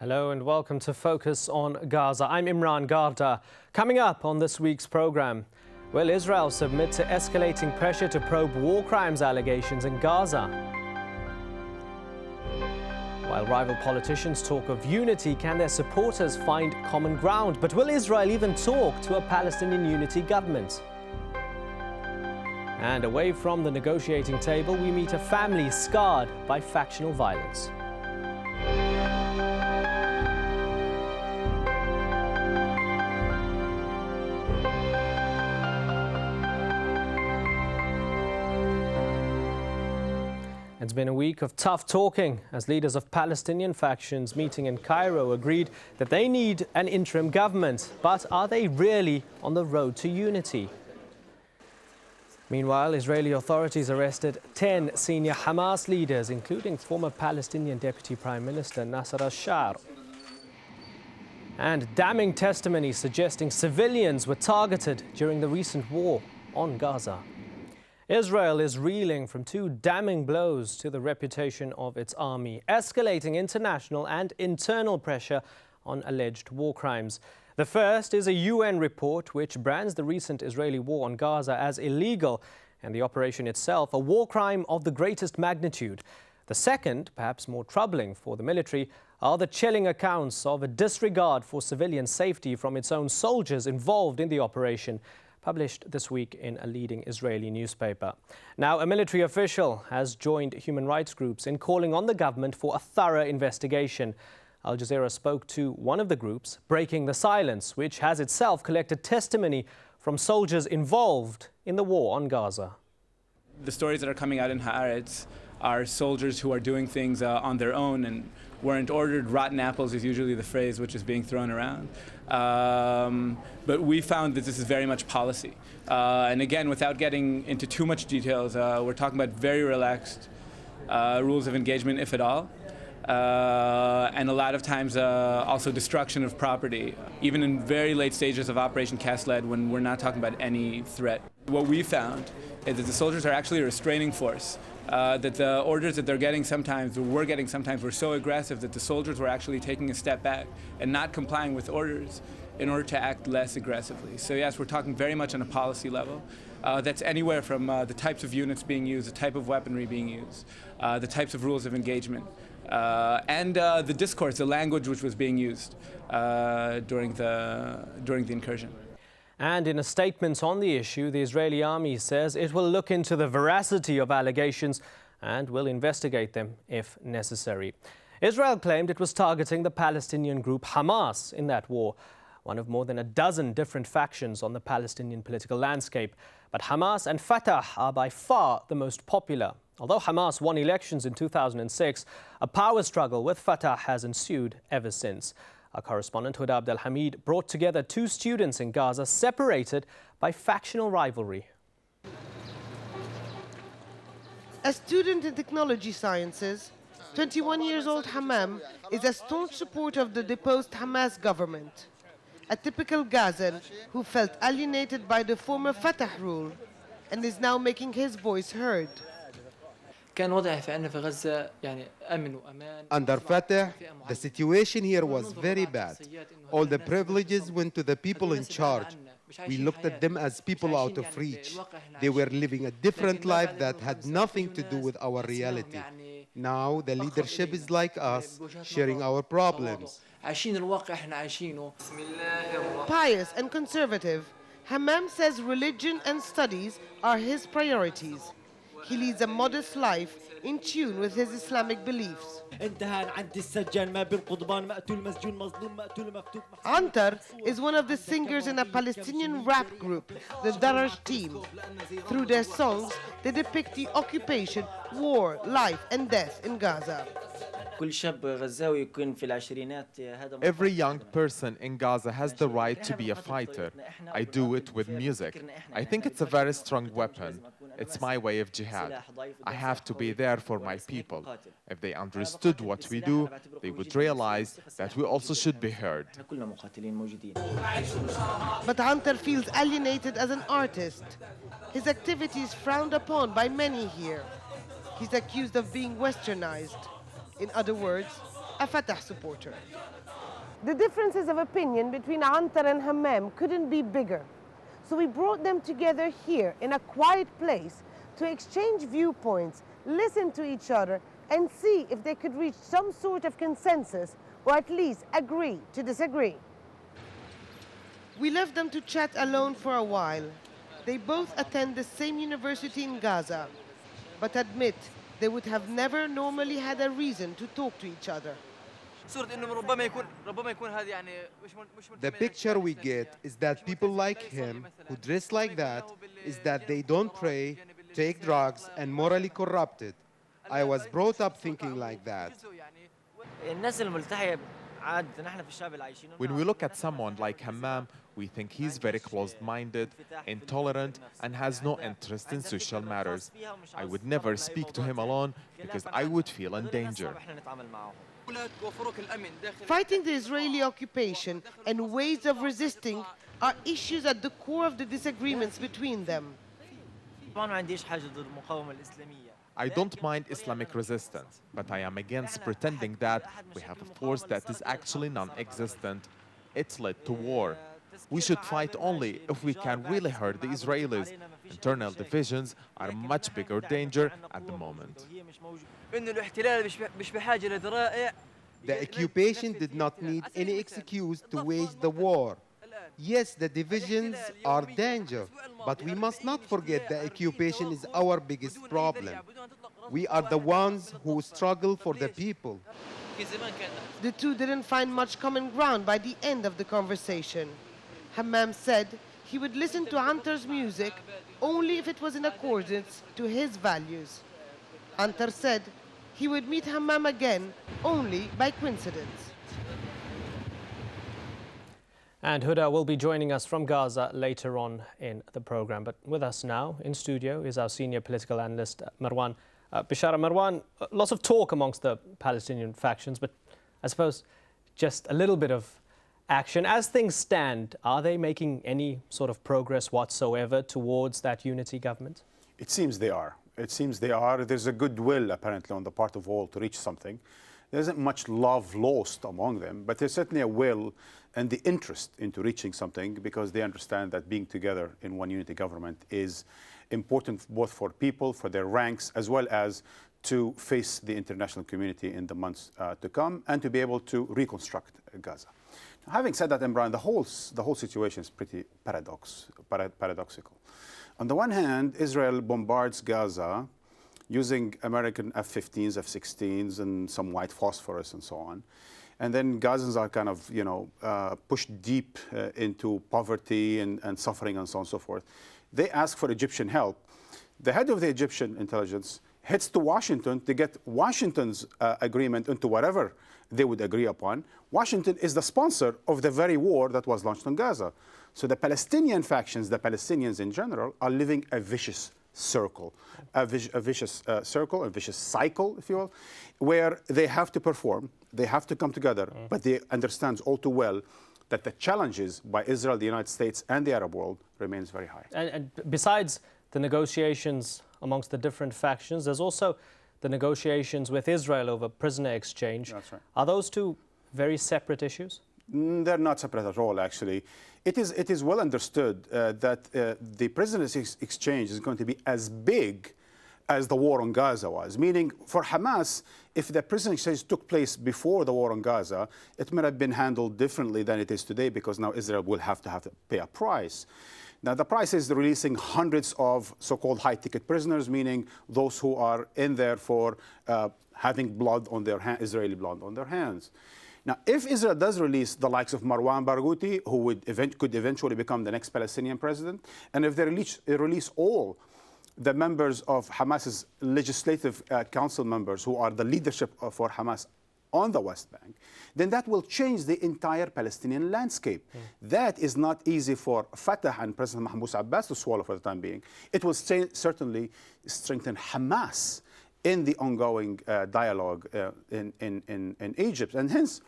Hello and welcome to Focus on Gaza. I'm Imran Garda. Coming up on this week's program, will Israel submit to escalating pressure to probe war crimes allegations in Gaza? While rival politicians talk of unity, can their supporters find common ground? But will Israel even talk to a Palestinian unity government? And away from the negotiating table, we meet a family scarred by factional violence. It's been a week of tough talking as leaders of Palestinian factions meeting in Cairo agreed that they need an interim government. But are they really on the road to unity? Meanwhile, Israeli authorities arrested 10 senior Hamas leaders, including former Palestinian Deputy Prime Minister Nasser al-Shar. And damning testimonies suggesting civilians were targeted during the recent war on Gaza. Israel is reeling from two damning blows to the reputation of its army, escalating international and internal pressure on alleged war crimes. The first is a UN report which brands the recent Israeli war on Gaza as illegal and the operation itself a war crime of the greatest magnitude. The second, perhaps more troubling for the military, are the chilling accounts of a disregard for civilian safety from its own soldiers involved in the operation, published this week in a leading Israeli newspaper. Now, a military official has joined human rights groups in calling on the government for a thorough investigation. Al Jazeera spoke to one of the groups, breaking the silence, which has itself collected testimony from soldiers involved in the war on Gaza. The stories that are coming out in Haaretz are soldiers who are doing things on their own and weren't ordered. Rotten apples is usually the phrase which is being thrown around. But we found that this is very much policy. And again, without getting into too much details, we're talking about very relaxed rules of engagement, if at all. And a lot of times also destruction of property, even in very late stages of Operation Cast Lead when we're not talking about any threat. What we found is that the soldiers are actually a restraining force. That the orders that they're getting sometimes, or we're getting sometimes, were so aggressive that the soldiers were actually taking a step back and not complying with orders in order to act less aggressively. So yes, we're talking very much on a policy level. That's anywhere from the types of units being used, the type of weaponry being used, the types of rules of engagement, and the discourse, the language which was being used during the incursion. And in a statement on the issue, the Israeli army says it will look into the veracity of allegations and will investigate them if necessary. Israel claimed it was targeting the Palestinian group Hamas in that war, one of more than a dozen different factions on the Palestinian political landscape. But Hamas and Fatah are by far the most popular. Although Hamas won elections in 2006, a power struggle with Fatah has ensued ever since. Our correspondent Hoda Abdel Hamid brought together two students in Gaza separated by factional rivalry. A student in technology sciences, 21 years old HAMAM is a staunch supporter of the deposed Hamas government. A typical Gazan who felt alienated by the former Fatah rule and is now making his voice heard. Under Fatah, the situation here was very bad. All the privileges went to the people in charge. We looked at them as people out of reach. They were living a different life that had nothing to do with our reality. Now the leadership is like us, sharing our problems. Pious and conservative, HAMAM says religion and studies are his priorities. He leads a modest life in tune with his Islamic beliefs. ANTAR is one of the singers in a Palestinian rap group, the Daraj team. Through their songs, they depict the occupation, war, life and death in Gaza. Every young person in Gaza has the right to be a fighter. I do it with music. I think it's a very strong weapon. It's my way of jihad. I have to be there for my people. If they understood what we do, they would realize that we also should be heard. But ANTAR feels alienated as an artist. His activity is frowned upon by many here. He's accused of being westernized. In other words, a Fatah supporter. The differences of opinion between ANTAR and HAMAM couldn't be bigger. So we brought them together here in a quiet place to exchange viewpoints, listen to each other, and see if they could reach some sort of consensus or at least agree to disagree. We left them to chat alone for a while. They both attend the same university in Gaza, but admit they would have never normally had a reason to talk to each other. The picture we get is that people like him, who dress like that, is that they don't pray, take drugs, and morally corrupted. I was brought up thinking like that. When we look at someone like HAMAM, we think he's very closed-minded, intolerant, and has no interest in social matters. I would never speak to him alone because I would feel in danger. Fighting the Israeli occupation and ways of resisting are issues at the core of the disagreements between them. I don't mind Islamic resistance, but I am against pretending that we have a force that is actually non-existent. It's led to war. We should fight only if we can really hurt the Israelis. Internal divisions are a much bigger danger at the moment. The occupation did not need any excuse to wage the war. Yes, the divisions are danger, but we must not forget the occupation is our biggest problem. We are the ones who struggle for the people. The two didn't find much common ground by the end of the conversation. HAMAM said he would listen to ANTAR's music only if it was in accordance to his values. ANTAR said he would meet HAMAM again only by coincidence. And Hoda will be joining us from Gaza later on in the program. But with us now in studio is our senior political analyst, Marwan Bishara. Marwan, lots of talk amongst the Palestinian factions, but I suppose just a little bit of action. As things stand, are they making any sort of progress whatsoever towards that unity government? It seems they are. It seems they are. There's a goodwill, apparently, on the part of all to reach something. There isn't much love lost among them, but there's certainly a will and the interest into reaching something because they understand that being together in one unity government is important both for people, for their ranks, as well as to face the international community in the months to come and to be able to reconstruct Gaza. Now, having said that, Imran, the whole situation is pretty paradoxical. On the one hand, Israel bombards Gaza using American F-15s, F-16s, and some white phosphorus and so on. And then Gazans are kind of, pushed deep into poverty and suffering and so on and so forth. They ask for Egyptian help. The head of the Egyptian intelligence heads to Washington to get Washington's agreement into whatever they would agree upon. Washington is the sponsor of the very war that was launched on Gaza. So the Palestinian factions, the Palestinians in general, are living a vicious circle, a vicious cycle, if you will, where they have to perform, they have to come together, but they understand all too well that the challenges by Israel, the United States, and the Arab world remains very high. And besides the negotiations amongst the different factions, there's also the negotiations with Israel over prisoner exchange. That's right. Are those two very separate issues? They're not separate at all, actually. It is well understood that the prisoners' exchange is going to be as big as the war on Gaza was, meaning for Hamas, if the prisoner exchange took place before the war on Gaza, it might have been handled differently than it is today because now Israel will have to pay a price. Now, the price is releasing hundreds of so-called high-ticket prisoners, meaning those who are in there for having blood on their hands, Israeli blood on their hands. Now, if Israel does release the likes of Marwan Barghouti, who could eventually become the next Palestinian president, and if they release all the members of Hamas's legislative council members who are the leadership for Hamas on the West Bank, then that will change the entire Palestinian landscape. That is not easy for Fatah and President Mahmoud Abbas to swallow for the time being. It will certainly strengthen Hamas in the ongoing dialogue in Egypt. And hence,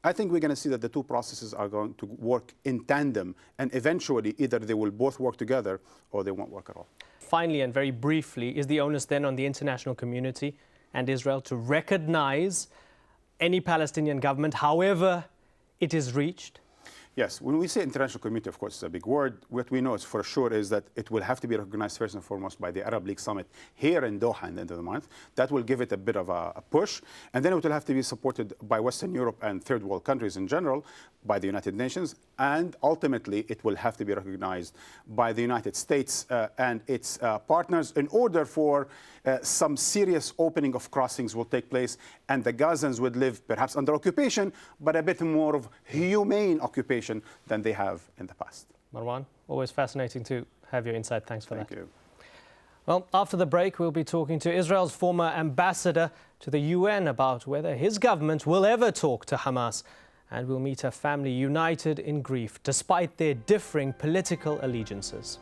I think we're going to see that the two processes are going to work in tandem, and eventually either they will both work together or they won't work at all. Finally, and very briefly, is the onus then on the international community and Israel to recognize any Palestinian government, however it is reached? Yes, when we say international community, of course, it's a big word. What we know for sure is that it will have to be recognized first and foremost by the Arab League Summit here in Doha at the end of the month. That will give it a bit of a push. And then it will have to be supported by Western Europe and third world countries in general, by the United Nations. And ultimately, it will have to be recognized by the United States and its partners in order for some serious opening of crossings will take place. And the Gazans would live perhaps under occupation, but a bit more of humane occupation than they have in the past. Marwan, always fascinating to have your insight. Thanks for that. Thank you. Well, after the break, we'll be talking to Israel's former ambassador to the UN about whether his government will ever talk to Hamas. And we'll meet a family united in grief despite their differing political allegiances.